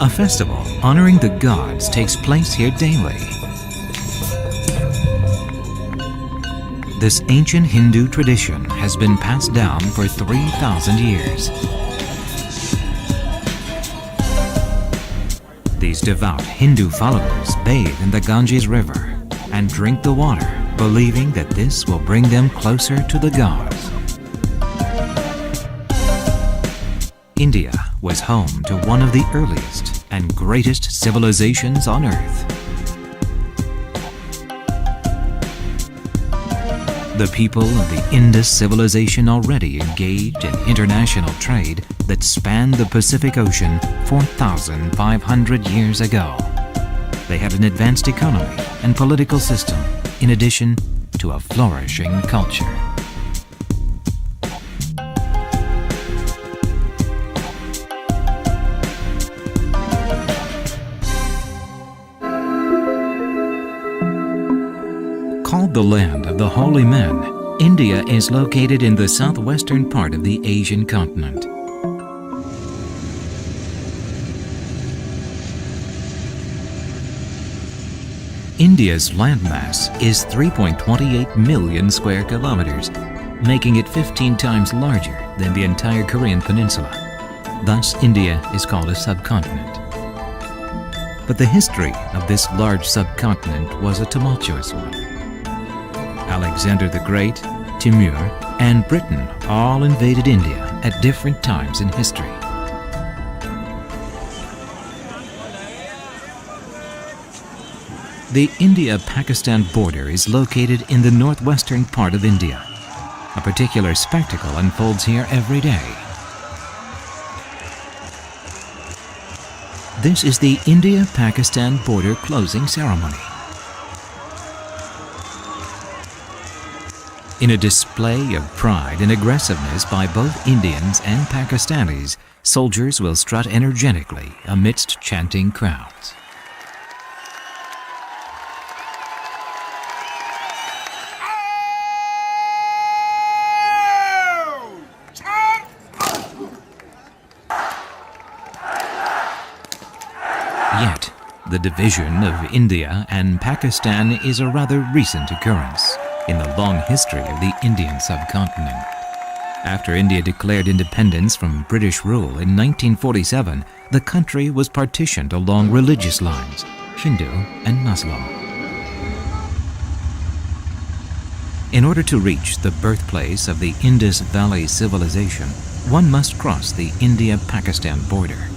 A festival honoring the gods takes place here daily. This ancient Hindu tradition has been passed down for 3,000 years. These devout Hindu followers bathe in the Ganges River and drink the water, believing that this will bring them closer to the gods. India was home to one of the earliest and greatest civilizations on Earth. The people of the Indus Civilization already engaged in international trade that spanned the Pacific Ocean 4,500 years ago. They had an advanced economy and political system, in addition to a flourishing culture. Called the land of the holy men, India is located in the southwestern part of the Asian continent. India's landmass is 3.28 million square kilometers, making it 15 times larger than the entire Korean peninsula. Thus, India is called a subcontinent. But the history of this large subcontinent was a tumultuous one. Alexander the Great, Timur, and Britain all invaded India at different times in history. The India-Pakistan border is located in the northwestern part of India. A particular spectacle unfolds here every day. This is the India-Pakistan border closing ceremony. In a display of pride and aggressiveness by both Indians and Pakistanis, soldiers will strut energetically amidst chanting crowds. Yet, the division of India and Pakistan is a rather recent occurrence in the long history of the Indian subcontinent. After India declared independence from British rule in 1947, the country was partitioned along religious lines, Hindu and Muslim. In order to reach the birthplace of the Indus Valley civilization, one must cross the India-Pakistan border.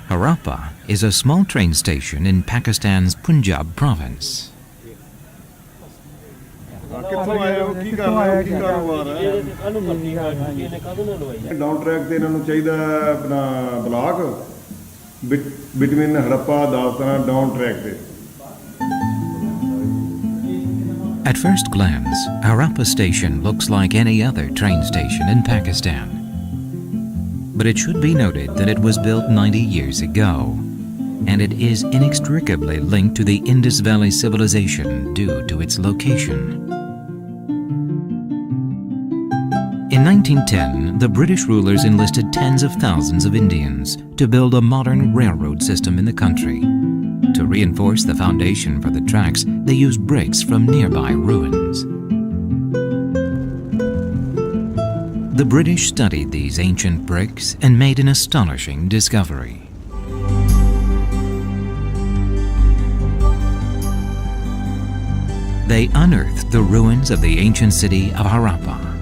Harappa is a small train station in Pakistan's Punjab province. Down track ਤੇ ਇਹਨਾਂ ਨੂੰ ਚਾਹੀਦਾ ਆਪਣਾ block between Harappa Dastana down track ਤੇ At first glance, Harappa station looks like any other train station in Pakistan. But it should be noted that it was built 90 years ago, and it is inextricably linked to the Indus Valley civilization due to its location. In 1910, the British rulers enlisted tens of thousands of Indians to build a modern railroad system in the country. To reinforce the foundation for the tracks, they used bricks from nearby ruins. The British studied these ancient bricks and made an astonishing discovery. They unearthed the ruins of the ancient city of Harappa.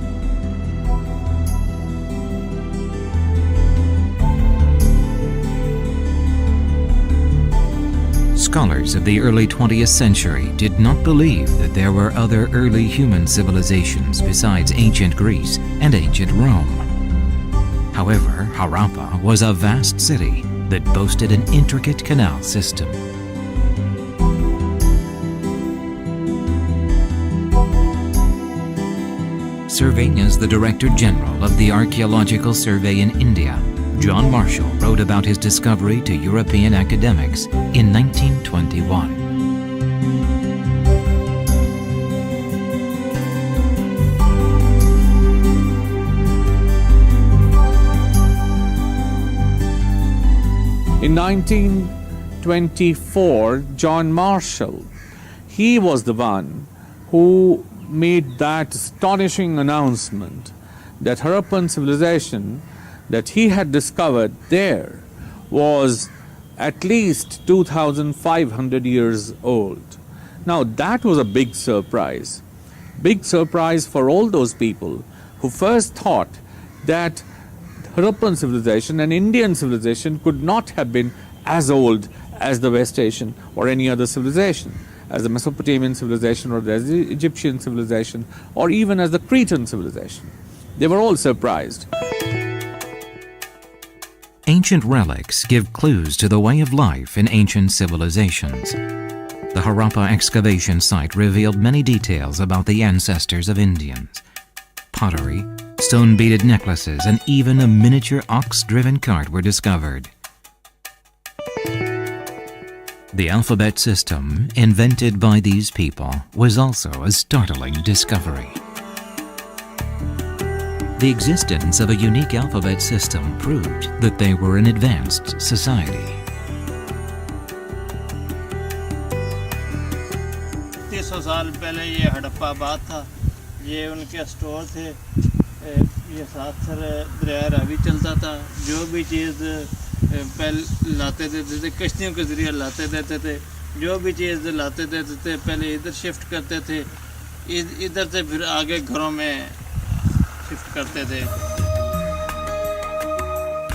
Scholars of the early 20th century did not believe that there were other early human civilizations besides ancient Greece and ancient Rome. However, Harappa was a vast city that boasted an intricate canal system. Serving as the Director General of the Archaeological Survey in India, John Marshall wrote about his discovery to European academics in 1921. In 1924, John Marshall, he was the one who made that astonishing announcement that Harappan civilization that he had discovered there was at least 2,500 years old. Now that was a big surprise for all those people who first thought that Harappan civilization and Indian civilization could not have been as old as the West Asian or any other civilization, as the Mesopotamian civilization or the Egyptian civilization or even as the Cretan civilization. They were all surprised. Ancient relics give clues to the way of life in ancient civilizations. The Harappa excavation site revealed many details about the ancestors of Indians. Pottery, stone-beaded necklaces, and even a miniature ox-driven cart were discovered. The alphabet system, invented by these people, was also a startling discovery. The existence of a unique alphabet system proved that they were an advanced society. 300 साल पहले ये हड़प्पा आबाद था, ये उनके store थे, ये साथ सर दरिया रावी चलता था, जो भी चीज़ पहले लाते थे कश्तियों के ज़रिए लाते देते थे, जो भी चीज़ लाते देते थे पहले इधर शिफ्ट करते थे, इधर से फिर आगे घरों में शिफ्ट करते थे.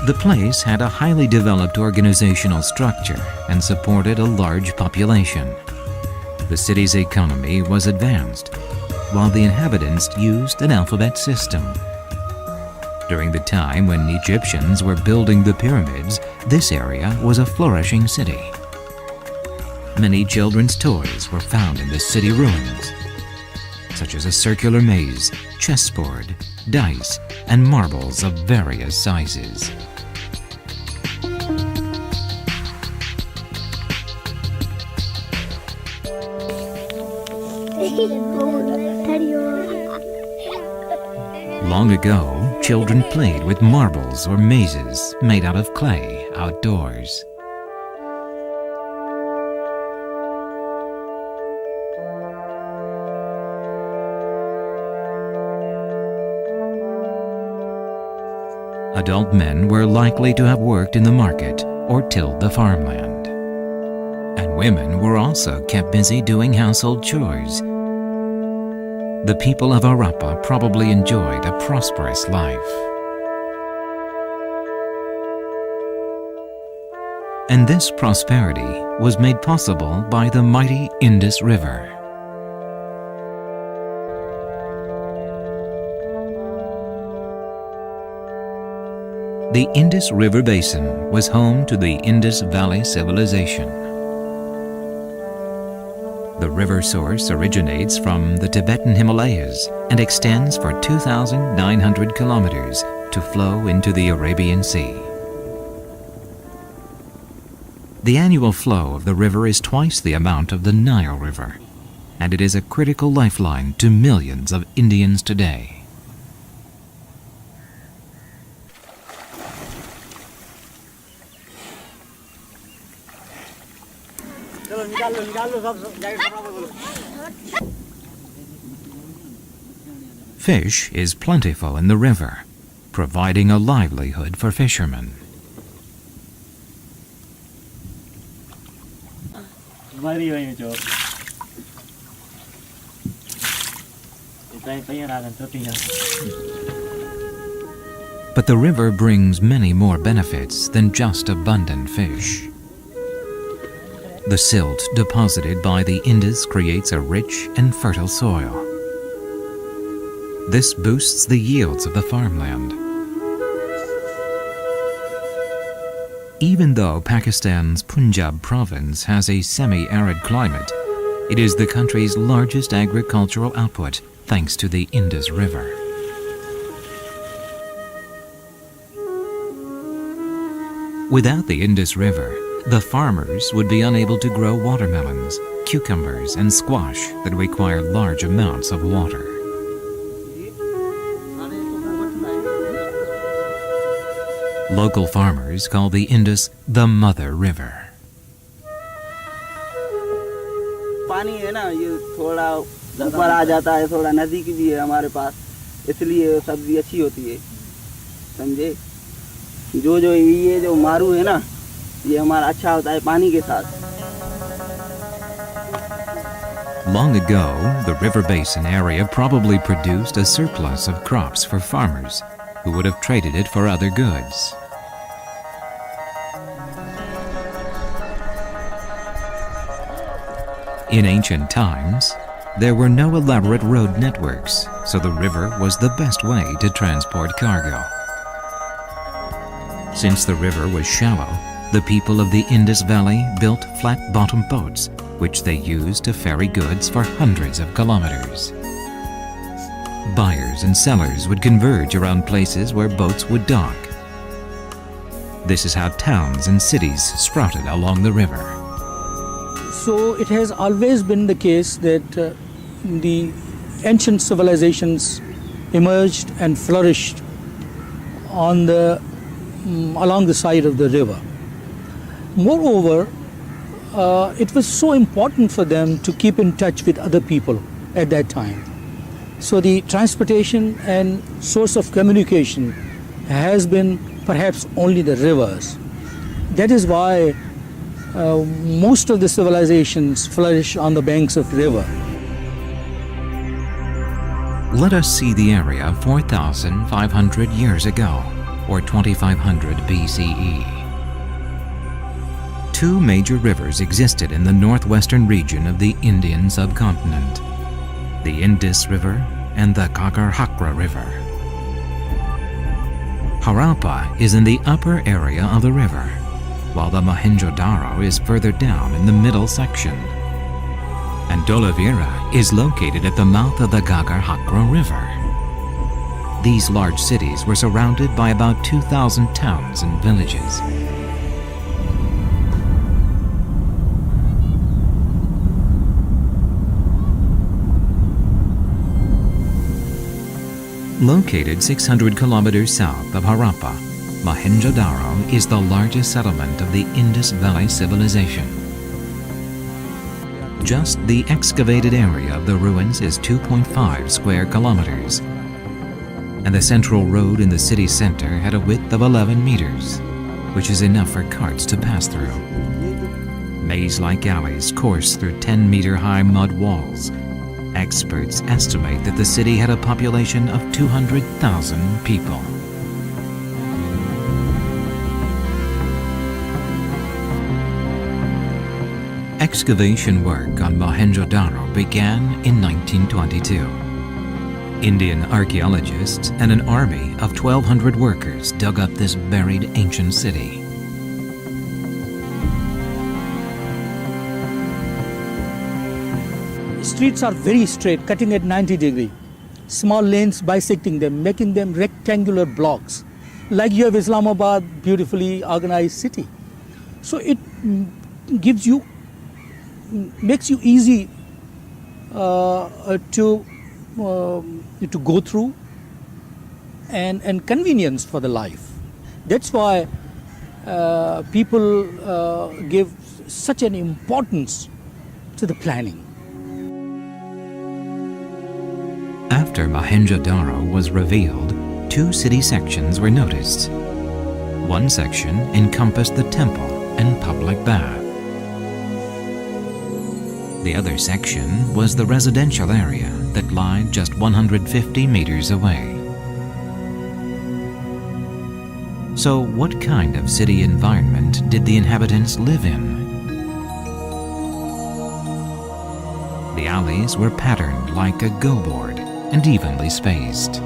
The place had a highly developed organizational structure and supported a large population. The city's economy was advanced, while the inhabitants used an alphabet system. During the time when Egyptians were building the pyramids, this area was a flourishing city. Many children's toys were found in the city ruins, such as a circular maze, chessboard, dice, and marbles of various sizes. Long ago, children played with marbles or mazes made out of clay outdoors. Adult men were likely to have worked in the market or tilled the farmland. And women were also kept busy doing household chores. The people of Harappa probably enjoyed a prosperous life. And this prosperity was made possible by the mighty Indus River. The Indus River Basin was home to the Indus Valley Civilization. The river source originates from the Tibetan Himalayas and extends for 2,900 kilometers to flow into the Arabian Sea. The annual flow of the river is twice the amount of the Nile River, and it is a critical lifeline to millions of Indians today. Fish is plentiful in the river, providing a livelihood for fishermen. But the river brings many more benefits than just abundant fish. The silt deposited by the Indus creates a rich and fertile soil. This boosts the yields of the farmland. Even though Pakistan's Punjab province has a semi-arid climate, it is the country's largest agricultural output thanks to the Indus River. Without the Indus River, the farmers would be unable to grow watermelons, cucumbers, and squash that require large amounts of water. Local farmers call the Indus the Mother River. पानी है ना, ये थोड़ा ऊपर आ जाता है, थोड़ा नज़दीक भी है हमारे पास, इसलिए सब्जी अच्छी होती है, समझे। जो ये जो मारू है ना, ये हमारा अच्छा होता है पानी के साथ। Long ago, the river basin area probably produced a surplus of crops for farmers who would have traded it for other goods. In ancient times, there were no elaborate road networks, so the river was the best way to transport cargo. Since the river was shallow, the people of the Indus Valley built flat-bottomed boats, which they used to ferry goods for hundreds of kilometers. Buyers and sellers would converge around places where boats would dock. This is how towns and cities sprouted along the river. So it has always been the case that the ancient civilizations emerged and flourished on along the side of the river. Moreover, it was so important for them to keep in touch with other people at that time. So the transportation and source of communication has been perhaps only the rivers. That is why most of the civilizations flourish on the banks of river. Let us see the area 4,500 years ago, or 2500 BCE. Two major rivers existed in the northwestern region of the Indian subcontinent, the Indus River and the Ghaggar-Hakra River. Harappa is in the upper area of the river, while the Mohenjo-Daro is further down in the middle section. And Dholavira is located at the mouth of the Ghaggar-Hakra River. These large cities were surrounded by about 2,000 towns and villages. Located 600 kilometers south of Harappa, Mohenjo-Daro is the largest settlement of the Indus Valley civilization. Just the excavated area of the ruins is 2.5 square kilometers, and the central road in the city center had a width of 11 meters, which is enough for carts to pass through. Maze-like alleys course through 10-meter-high mud walls. Experts estimate that the city had a population of 200,000 people. Excavation work on Mohenjo-Daro began in 1922. Indian archaeologists and an army of 1,200 workers dug up this buried ancient city. Streets are very straight, cutting at 90 degrees. Small lanes bisecting them, making them rectangular blocks. Like you have Islamabad, beautifully organized city. So it makes you easy to go through and convenience for the life. That's why people give such an importance to the planning. After Mohenjo-Daro was revealed, two city sections were noticed. One section encompassed the temple and public bath. The other section was the residential area that lied just 150 meters away. So what kind of city environment did the inhabitants live in? The alleys were patterned like a go board and evenly spaced.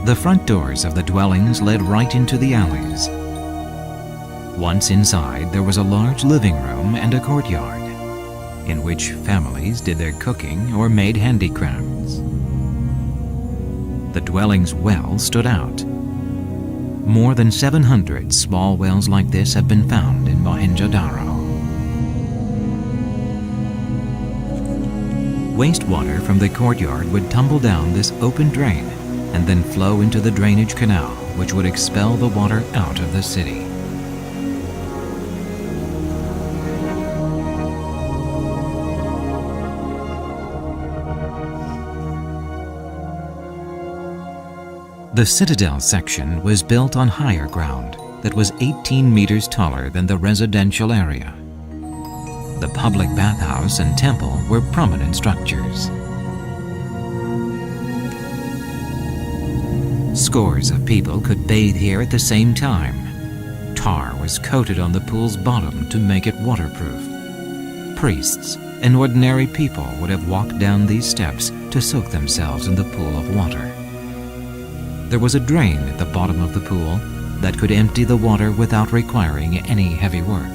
The front doors of the dwellings led right into the alleys. Once inside, there was a large living room and a courtyard, in which families did their cooking or made handicrafts. The dwelling's well stood out. More than 700 small wells like this have been found in Mohenjo-Daro. Wastewater from the courtyard would tumble down this open drain and then flow into the drainage canal, which would expel the water out of the city. The citadel section was built on higher ground that was 18 meters taller than the residential area. The public bathhouse and temple were prominent structures. Scores of people could bathe here at the same time. Tar was coated on the pool's bottom to make it waterproof. Priests and ordinary people would have walked down these steps to soak themselves in the pool of water. There was a drain at the bottom of the pool that could empty the water without requiring any heavy work.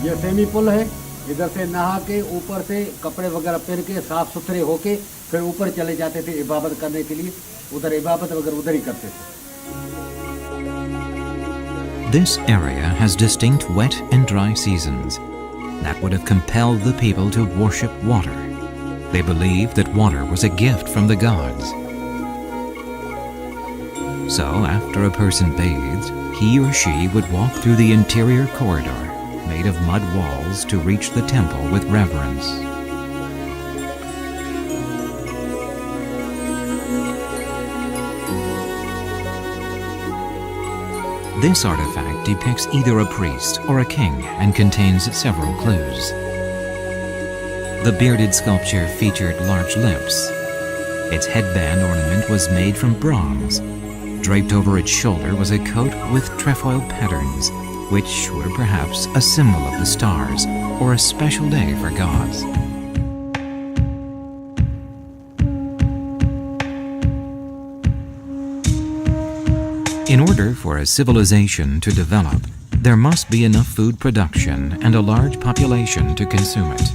ये semi पुल है, इधर से नहा के ऊपर से कपड़े वगैरह पहन के साफ सुथरे होके फिर ऊपर चले जाते थे इबादत करने के लिए, उधर इबादत वगैरह उधर ही करते थे. This area has distinct wet and dry seasons that would have compelled the people to worship water. They believed that water was a gift from the gods. So, after a person bathed, he or she would walk through the interior corridor made of mud walls to reach the temple with reverence. This artifact depicts either a priest or a king and contains several clues. The bearded sculpture featured large lips. Its headband ornament was made from bronze. Draped over its shoulder was a coat with trefoil patterns, which were perhaps a symbol of the stars or a special day for gods. In order for a civilization to develop, there must be enough food production and a large population to consume it.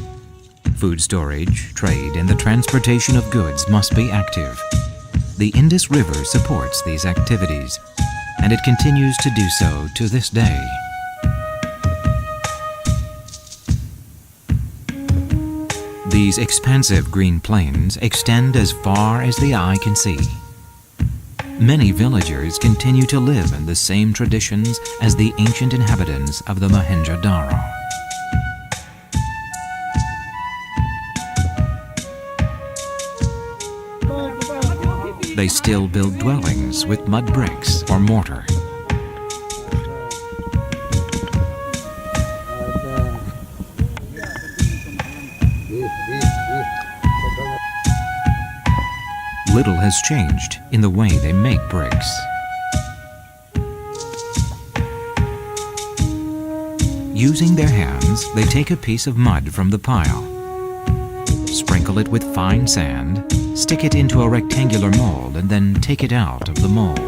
Food storage, trade, and the transportation of goods must be active. The Indus River supports these activities, and it continues to do so to this day. These expansive green plains extend as far as the eye can see. Many villagers continue to live in the same traditions as the ancient inhabitants of the Mohenjo-Daro. They still build dwellings with mud bricks or mortar. Little has changed in the way they make bricks. Using their hands, they take a piece of mud from the pile, sprinkle it with fine sand, stick it into a rectangular mold, and then take it out of the mold.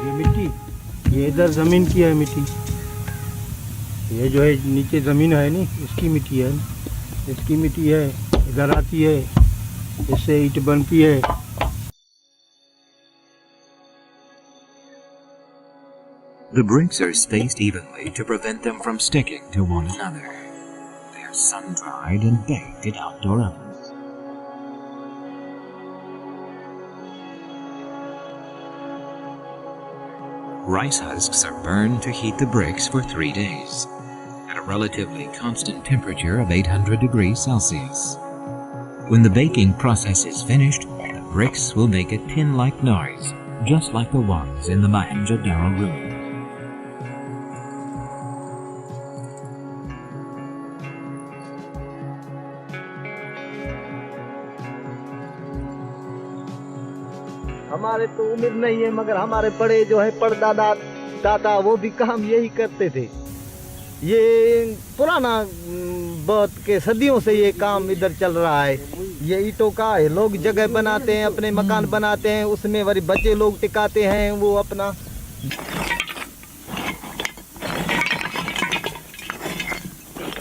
ये मिट्टी, ये इधर जमीन की है मिट्टी. ये जो है नीचे जमीन है नी, इसकी मिट्टी है. इसकी मिट्टी है, इधर आती है, इससे ईंट बनती है. The bricks are spaced evenly to prevent them from sticking to one another. They are sun-dried and baked in outdoor ovens. Rice husks are burned to heat the bricks for 3 days at a relatively constant temperature of 800 degrees Celsius. When the baking process is finished, the bricks will make a tin-like noise, just like the ones in the Mohenjo-Daro ruins. हमारे तो उम्र नहीं है, मगर हमारे बड़े जो है परदादा दादा वो भी काम यही करते थे. ये पुराना बहुत के सदियों से ये काम इधर चल रहा है. ये ईंटों का है, लोग जगह बनाते हैं, अपने मकान बनाते हैं, उसमें वही बच्चे लोग टिकाते हैं वो अपना.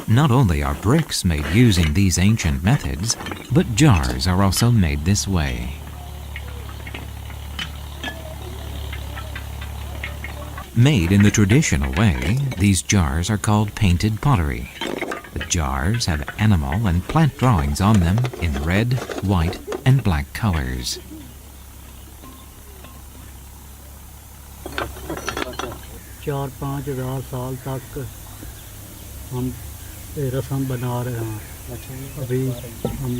Not only are bricks made using these ancient methods, but jars are also made this way. Made in the traditional way, these jars are called painted pottery. The jars have animal and plant drawings on them in red, white, and black colors. चार पाँच हज़ार साल तक हम ये रस्म बना रहे हैं अभी हम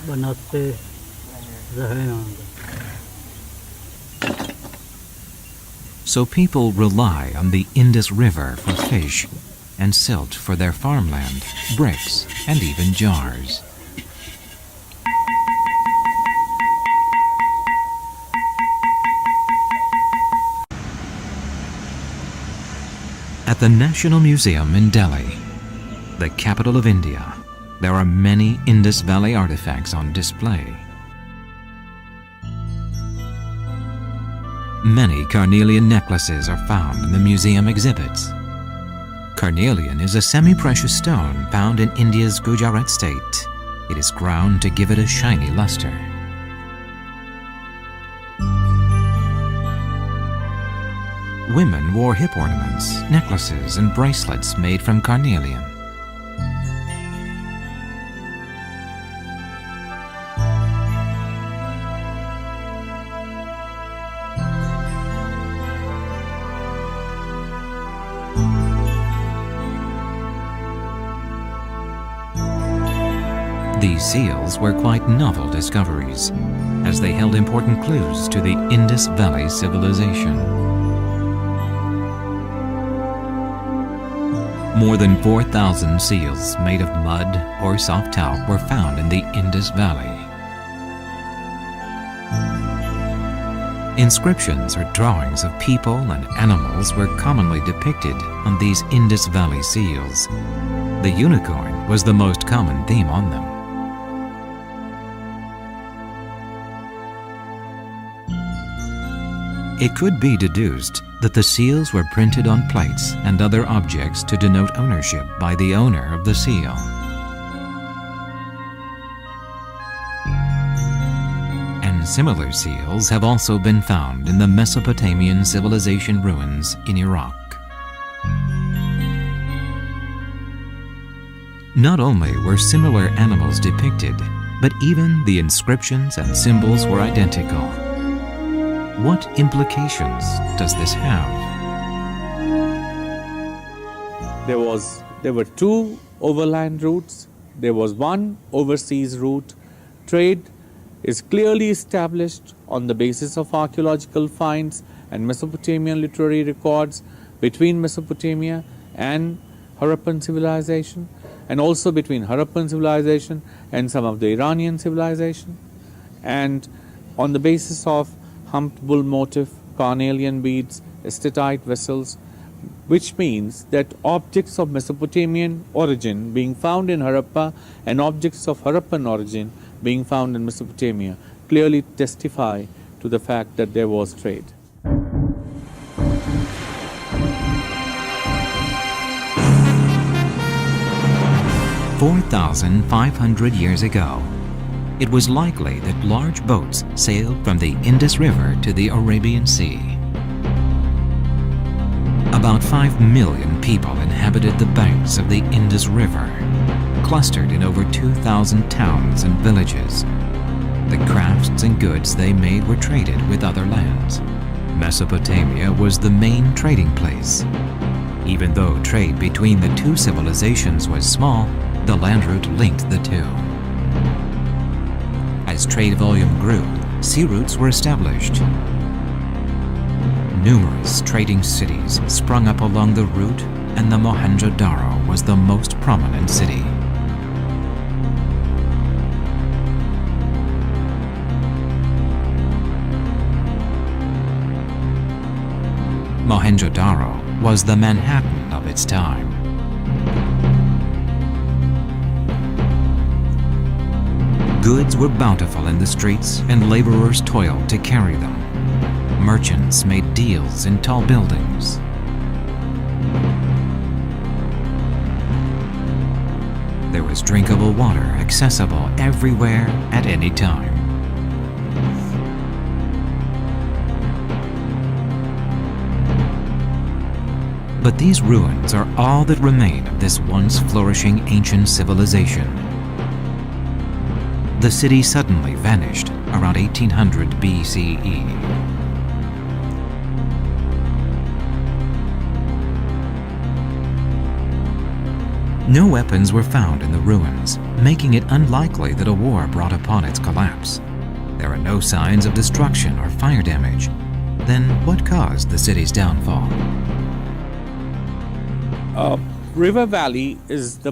बनाते रहे हैं So people rely on the Indus River for fish and silt for their farmland, bricks, and even jars. At the National Museum in Delhi, the capital of India, there are many Indus Valley artifacts on display. Many carnelian necklaces are found in the museum exhibits. Carnelian is a semi-precious stone found in India's Gujarat state. It is ground to give it a shiny luster. Women wore hip ornaments, necklaces, and bracelets made from carnelian. These seals were quite novel discoveries, as they held important clues to the Indus Valley civilization. More than 4,000 seals made of mud or soft talc were found in the Indus Valley. Inscriptions or drawings of people and animals were commonly depicted on these Indus Valley seals. The unicorn was the most common theme on them. It could be deduced that the seals were printed on plates and other objects to denote ownership by the owner of the seal. And similar seals have also been found in the Mesopotamian civilization ruins in Iraq. Not only were similar animals depicted, but even the inscriptions and symbols were identical. What implications does this have? There were two overland routes. There was one overseas route. Trade is clearly established on the basis of archaeological finds and Mesopotamian literary records between Mesopotamia and Harappan civilization, and also between Harappan civilization and some of the Iranian civilization, and on the basis of humped bull motif, carnelian beads, estetite vessels, which means that objects of Mesopotamian origin being found in Harappa and objects of Harappan origin being found in Mesopotamia clearly testify to the fact that there was trade. "4,500 years ago, it was likely that large boats sailed from the Indus River to the Arabian Sea. About 5 million people inhabited the banks of the Indus River, clustered in over 2,000 towns and villages. The crafts and goods they made were traded with other lands. Mesopotamia was the main trading place. Even though trade between the two civilizations was small, the land route linked the two. As trade volume grew, sea routes were established. Numerous trading cities sprung up along the route, and the Mohenjo-Daro was the most prominent city. Mohenjo-Daro was the Manhattan of its time. Goods were bountiful in the streets, and laborers toiled to carry them. Merchants made deals in tall buildings. there was drinkable water accessible everywhere at any time. But these ruins are all that remain of this once flourishing ancient civilization. The city suddenly vanished around 1800 BCE. No weapons were found in the ruins, making it unlikely that a war brought upon its collapse. There are no signs of destruction or fire damage. Then what caused the city's downfall? River Valley is the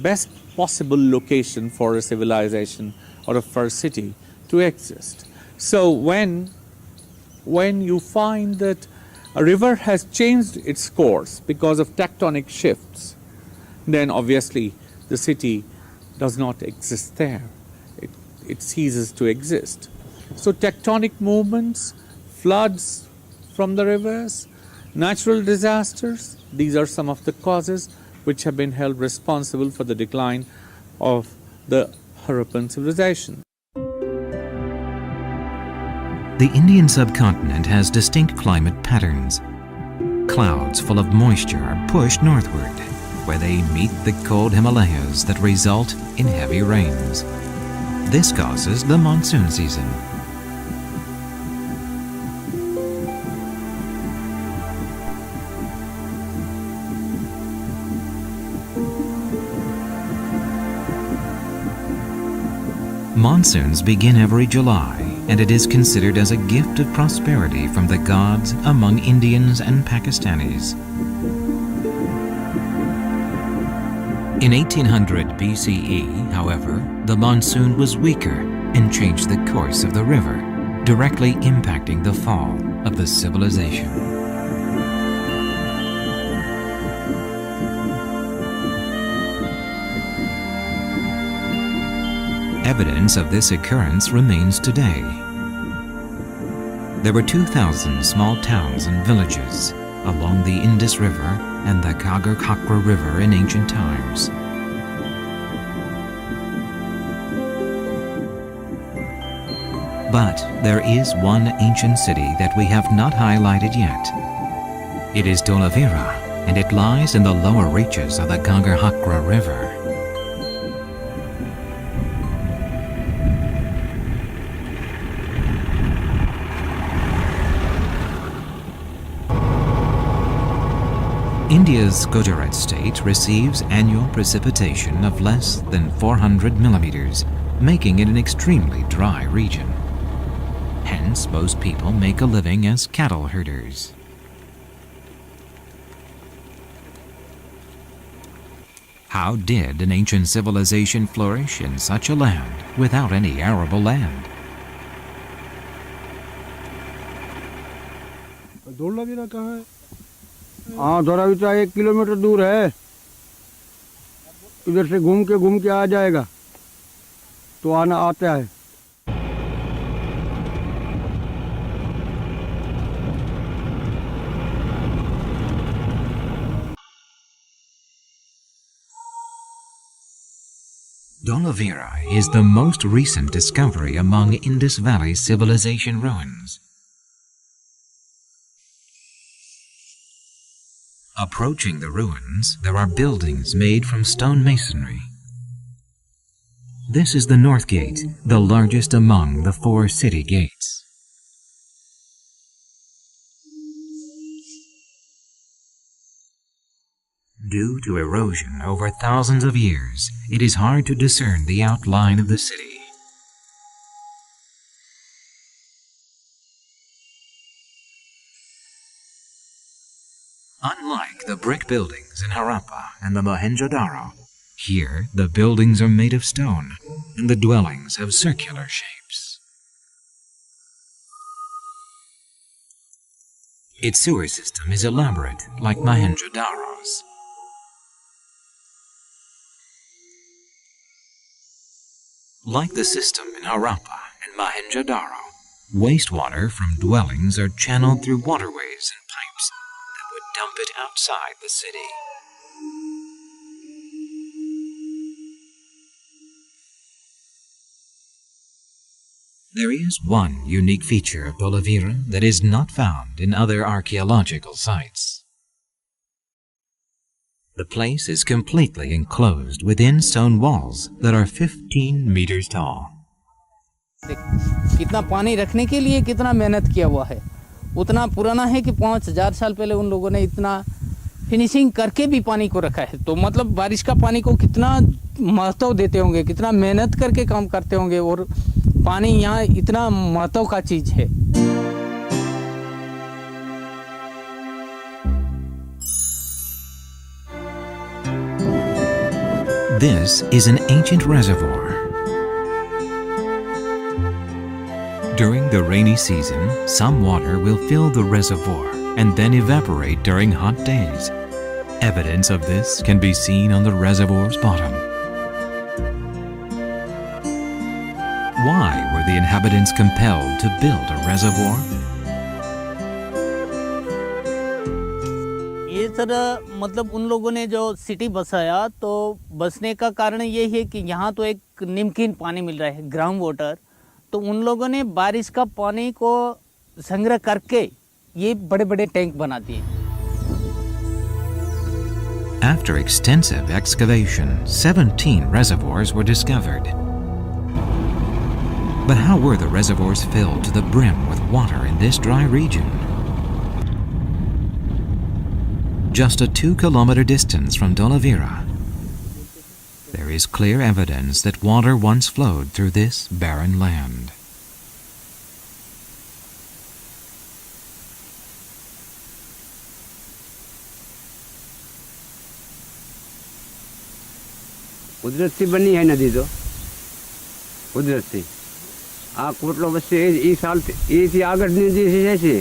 best possible location for a civilization or for a city to exist. So when you find that a river has changed its course because of tectonic shifts, then obviously the city does not exist there. It ceases to exist. So tectonic movements, floods from the rivers, natural disasters, these are some of the causes which have been held responsible for the decline of the Harappan civilization. The Indian subcontinent has distinct climate patterns. Clouds full of moisture are pushed northward, where they meet the cold Himalayas that result in heavy rains. This causes the monsoon season. Monsoons begin every July, and it is considered as a gift of prosperity from the gods among Indians and Pakistanis. In 1800 BCE, however, the monsoon was weaker and changed the course of the river, directly impacting the fall of the civilization. Evidence of this occurrence remains today. There were 2,000 small towns and villages along the Indus River and the Ghaggar River in ancient times. But there is one ancient city that we have not highlighted yet. It is Dholavira, and it lies in the lower reaches of the Ghaggar River. India's Gujarat state receives annual precipitation of less than 400 millimeters, making it an extremely dry region. Hence, most people make a living as cattle herders. How did an ancient civilization flourish in such a land without any arable land? Dholavira कहाँ है? हाँ, Dholavira 1 kilometre दूर है. इधर से घूम के आ जाएगा तो आता है. Dholavira is the most recent discovery among Indus Valley civilization ruins. Approaching the ruins, there are buildings made from stone masonry. This is the North Gate, the largest among the 4 city gates. Due to erosion over thousands of years, it is hard to discern the outline of the city. Unlike the brick buildings in Harappa and the Mohenjo-Daro, here the buildings are made of stone and the dwellings have circular shapes. Its sewer system is elaborate, like Mohenjo-Daro's. Like the system in Harappa and Mohenjo-Daro, wastewater from dwellings are channeled through waterways and pipes that would dump it outside the city. There is one unique feature of Dolavira that is not found in other archaeological sites. The place is completely enclosed within stone walls that are 15 meters tall. कितना पानी रखने के लिए कितना मेहनत किया हुआ है, उतना पुराना है कि 5000 साल पहले उन लोगों ने इतना फिनिशिंग करके भी पानी को रखा है। तो मतलब बारिश का पानी को कितना महत्व देते होंगे, कितना मेहनत करके काम करते होंगे, और पानी यहाँ इतना महत्व का चीज़ है। This is an ancient reservoir. During the rainy season, some water will fill the reservoir and then evaporate during hot days. Evidence of this can be seen on the reservoir's bottom. Why were the inhabitants compelled to build a reservoir? ये sir मतलब उन लोगों ने जो city बसाया, तो बसने का कारण ये है कि यहाँ तो एक नमकीन पानी मिल रहा है, ग्राउंड वाटर, तो उन लोगों ने बारिश का पानी को संग्रह करके ये बड़े-बड़े टैंक बना दिए। After extensive excavation, 17 reservoirs were discovered. But how were the reservoirs filled to the brim with water in this dry region? Just a 2-kilometer distance from Dolavira, there is clear evidence that water once flowed through this barren land. कुदरत से बनी है नदी, तो कुदरत से कोटलो बस ये साल ये आगर नदी से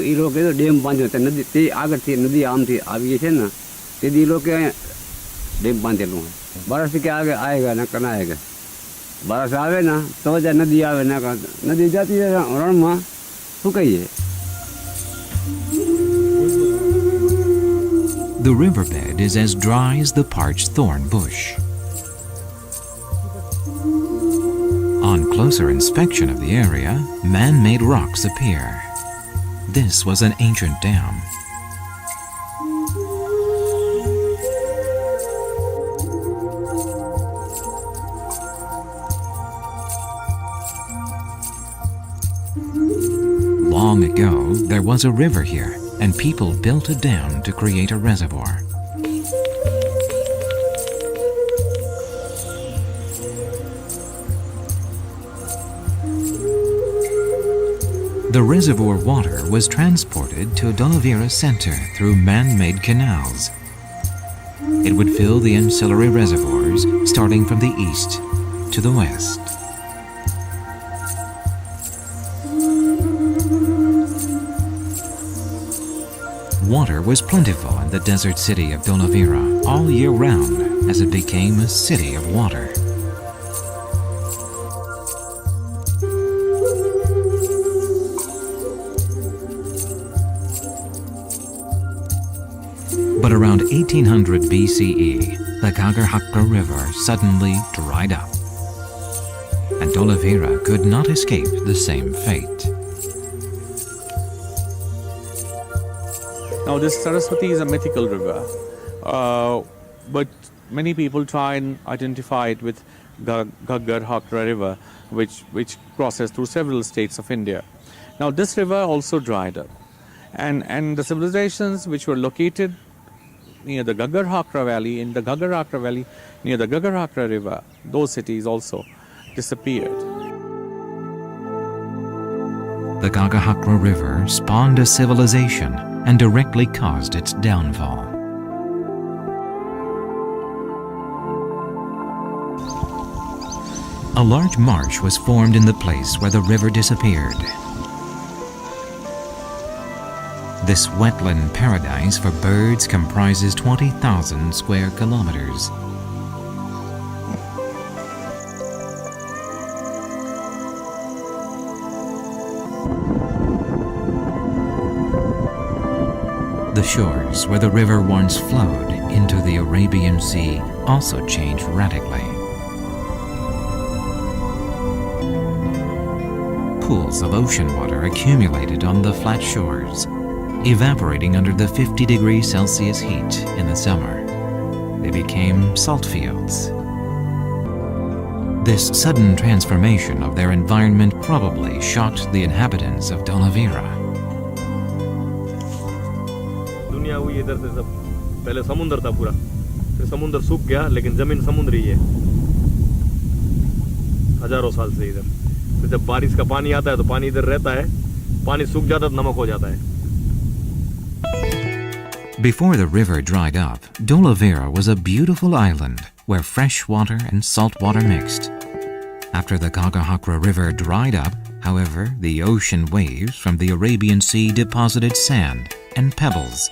ये लोग तो डैम बांधे होते नदी ते आगर थी नदी आम थी अब ये है ना ते ये लोग के डैम बांधे लोग बारिश के आगे आएगा ना करना आएगा, बारिश आवे ना तो जा नदी आवे ना नदी जाती है रण में सुखाई है। The riverbed is as dry as the parched thorn bush. On closer inspection of the area, man-made rocks appear. This was an ancient dam. Long ago, there was a river here, and people built a dam to create a reservoir. The reservoir water was transported to Dolavira center through man-made canals. It would fill the ancillary reservoirs starting from the east to the west. Water was plentiful in the desert city of Dolavira all year round as it became a city of water. But around 1800 BCE, the Gagarhakra River suddenly dried up, and Dolavira could not escape the same fate. Now, this Saraswati is a mythical river, but many people try and identify it with Gagarhakra River, which crosses through several states of India. Now, this river also dried up, and the civilizations which were located near the Gagarhakra Valley, in the Gagarhakra Valley, near the Gagarhakra River, those cities also disappeared. The Gagarhakra River spawned a civilization and directly caused its downfall. A large marsh was formed in the place where the river disappeared. This wetland paradise for birds comprises 20,000 square kilometers. The shores where the river once flowed into the Arabian Sea also changed radically. pools of ocean water accumulated on the flat shores, evaporating under the 50 degrees Celsius heat in the summer. They became salt fields. This sudden transformation of their environment probably shocked the inhabitants of Dolavira. दुनिया हुई इधर से सब, पहले समुद्र था पूरा, फिर समुद्र सूख गया, लेकिन जमीन समुद्र ही है हजारों साल से इधर। फिर जब बारिश का पानी आता है तो पानी इधर रहता है, पानी सूख जाता है तो नमक हो जाता है। Before the river dried up, Dolavira was a beautiful island where fresh water and salt water mixed. After the Gagahakra River dried up, however, the ocean waves from the Arabian Sea deposited sand and pebbles.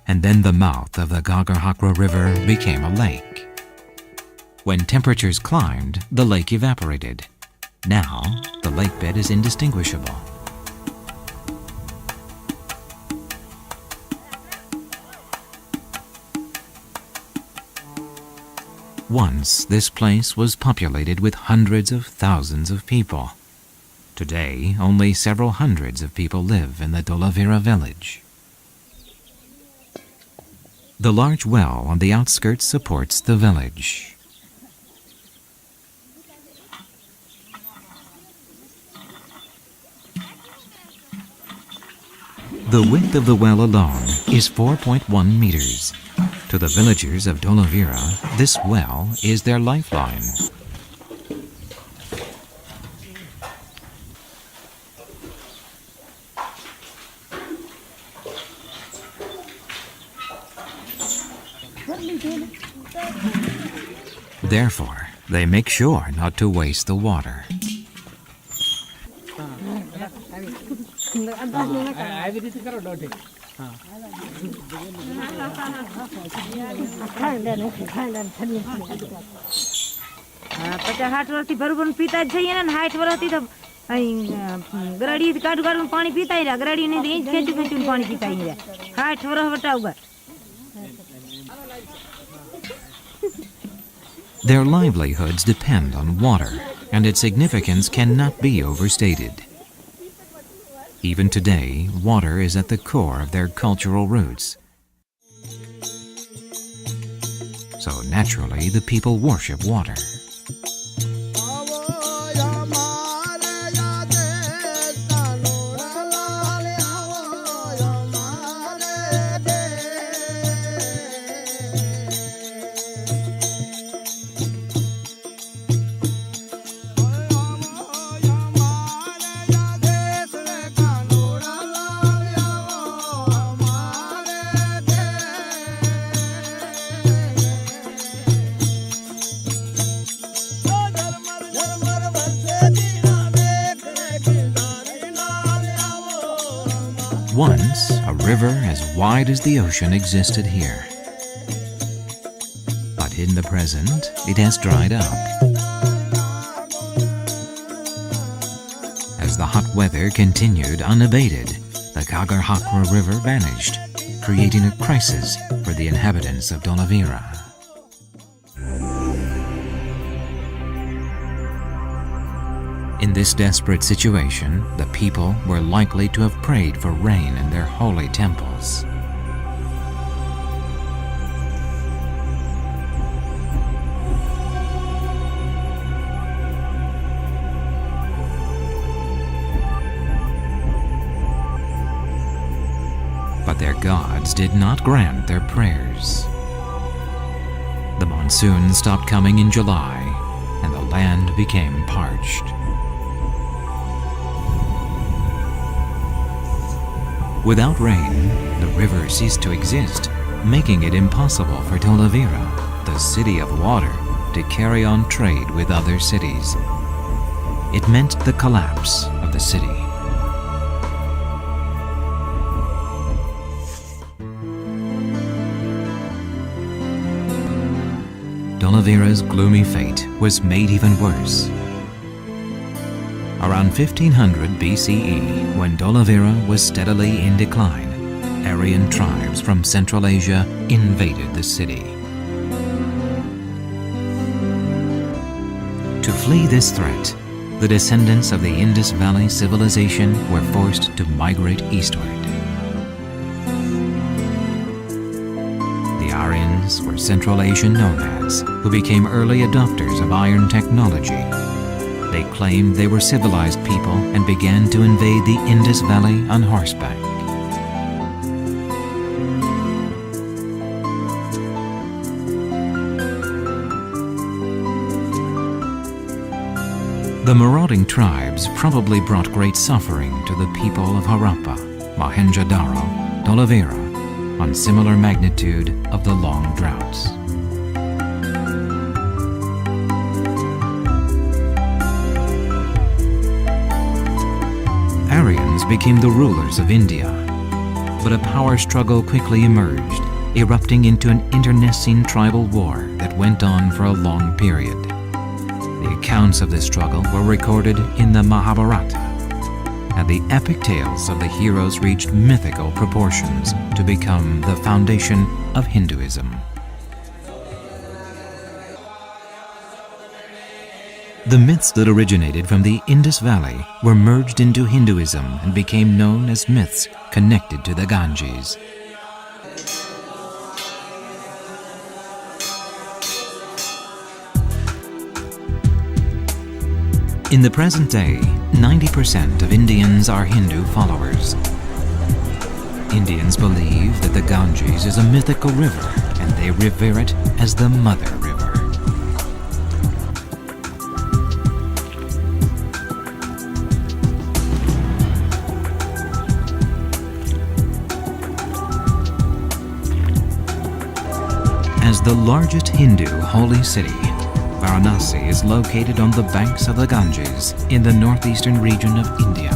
And then the mouth of the Gagahakra River became a lake. When temperatures climbed, the lake evaporated. Now, the lake bed is indistinguishable. Once, this place was populated with hundreds of thousands of people. Today, only several hundreds of people live in the Dolavira village. The large well on the outskirts supports the village. The width of the well alone is 4.1 meters. To the villagers of Dolavira, this well is their lifeline. Therefore, they make sure not to waste the water. पचास वर्षी भरभर पीता चाहिए ना, 60 वर्षी तो गराड़ी काट काट में पानी पीता ही रहा, गराड़ी नहीं दी खेचू खेचू में पानी पीता ही रहा, 60 वर्ष बटा हुआ। Their livelihoods depend on water, and its significance cannot be overstated. Even today, water is at the core of their cultural roots. So naturally, the people worship water. Once, a river as wide as the ocean existed here. But in the present, it has dried up. As the hot weather continued unabated, the Gagahakra River vanished, creating a crisis for the inhabitants of Dolavira. In this desperate situation, the people were likely to have prayed for rain in their holy temples. But their gods did not grant their prayers. The monsoon stopped coming in July, and the land became parched. Without rain, the river ceased to exist, making it impossible for Dolavira, the city of water, to carry on trade with other cities. It meant the collapse of the city. Dolavira's gloomy fate was made even worse. Around 1500 BCE, when Dolavira was steadily in decline, Aryan tribes from Central Asia invaded the city. To flee this threat, the descendants of the Indus Valley civilization were forced to migrate eastward. The Aryans were Central Asian nomads who became early adopters of iron technology. They claimed they were civilized people and began to invade the Indus Valley on horseback. The marauding tribes probably brought great suffering to the people of Harappa, Mohenjo-Daro, Talavera, on similar magnitude of the long droughts. Aryans became the rulers of India, but a power struggle quickly emerged, erupting into an internecine tribal war that went on for a long period. The accounts of this struggle were recorded in the Mahabharata, and the epic tales of the heroes reached mythical proportions to become the foundation of Hinduism. The myths that originated from the Indus Valley were merged into Hinduism and became known as myths connected to the Ganges. In the present day, 90% of Indians are Hindu followers. Indians believe that the Ganges is a mythical river and they revere it as the Mother River. As the largest Hindu holy city, Varanasi is located on the banks of the Ganges in the northeastern region of India.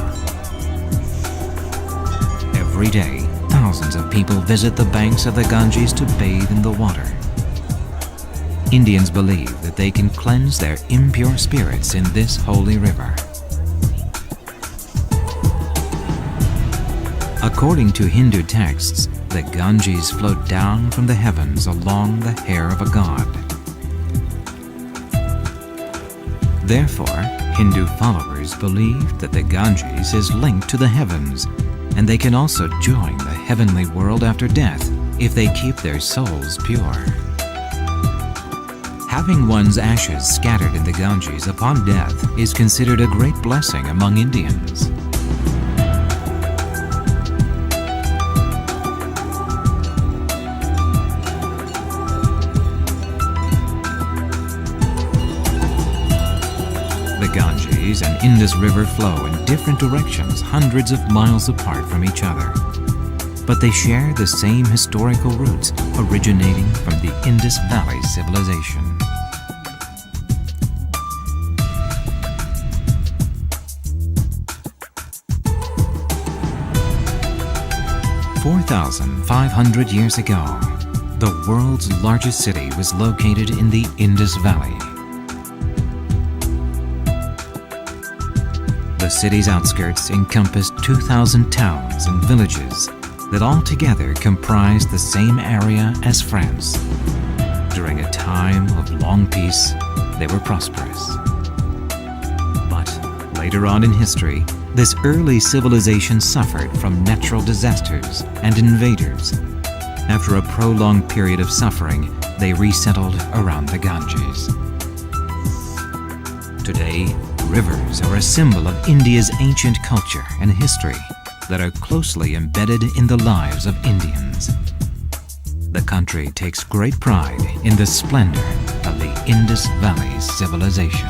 Every day, thousands of people visit the banks of the Ganges to bathe in the water. Indians believe that they can cleanse their impure spirits in this holy river. According to Hindu texts, the Ganges flowed down from the heavens along the hair of a god. Therefore, Hindu followers believe that the Ganges is linked to the heavens, and they can also join the heavenly world after death if they keep their souls pure. Having one's ashes scattered in the Ganges upon death is considered a great blessing among Indians. The Ganges and Indus River flow in different directions hundreds of miles apart from each other. But they share the same historical roots originating from the Indus Valley civilization. "4,500 years ago, the world's largest city was located in the Indus Valley. The city's outskirts encompassed 2,000 towns and villages that all together comprised the same area as France. During a time of long peace, they were prosperous. But later on in history, this early civilization suffered from natural disasters and invaders. After a prolonged period of suffering, they resettled around the Ganges. Today, rivers are a symbol of India's ancient culture and history that are closely embedded in the lives of Indians. The country takes great pride in the splendor of the Indus Valley civilization.